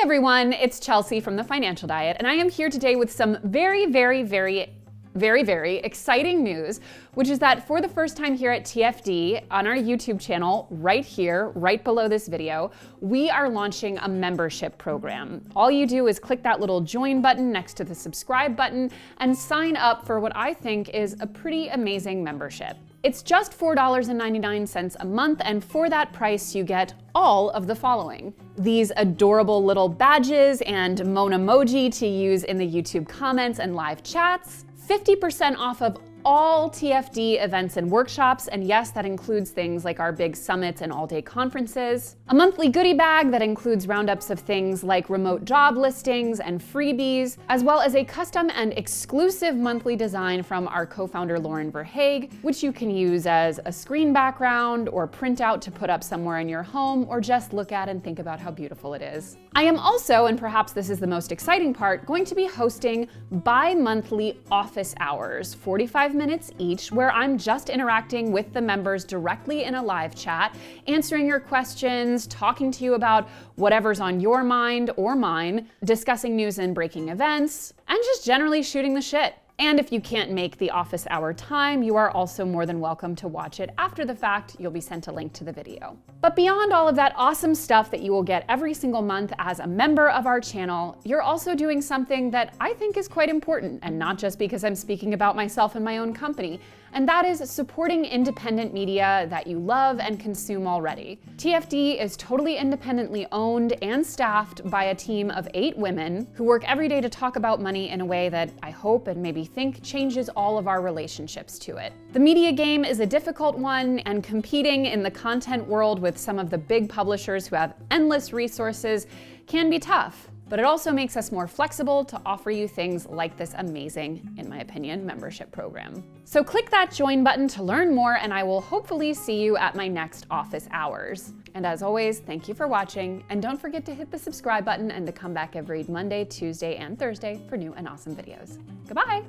everyone, it's Chelsea from The Financial Diet, and I am here today with some very exciting news, which is that for the first time here at TFD on our YouTube channel, right here, right below this video, we are launching a membership program. All you do is click that little join button next to the subscribe button and sign up for what I think is a pretty amazing membership. It's just $4.99 a month, and for that price, you get all of the following. These adorable little badges and Momamojis to use in the YouTube comments and live chats, 50% off of all TFD events and workshops, and yes, that includes things like our big summits and all-day conferences. A monthly goodie bag that includes roundups of things like remote job listings and freebies, as well as a custom and exclusive monthly design from our co-founder Lauren Ver Hage, which you can use as a screen background or print out to put up somewhere in your home or just look at and think about how beautiful it is. I am also, and perhaps this is the most exciting part, going to be hosting bi-monthly office hours, 45 minutes each, where I'm just interacting with the members directly in a live chat, answering your questions, talking to you about whatever's on your mind or mine, discussing news and breaking events, and just generally shooting the shit. And if you can't make the office hour time, you are also more than welcome to watch it after the fact. You'll be sent a link to the video. But beyond all of that awesome stuff that you will get every single month as a member of our channel, you're also doing something that I think is quite important, and not just because I'm speaking about myself and my own company, and that is supporting independent media that you love and consume already. TFD is totally independently owned and staffed by a team of 8 women who work every day to talk about money in a way that I hope and maybe think changes all of our relationships to it. The media game is a difficult one, and competing in the content world with some of the big publishers who have endless resources can be tough. But it also makes us more flexible to offer you things like this amazing, in my opinion, membership program. So click that join button to learn more, and I will hopefully see you at my next office hours. And as always, thank you for watching, and don't forget to hit the subscribe button and to come back every Monday, Tuesday, and Thursday for new and awesome videos. Goodbye!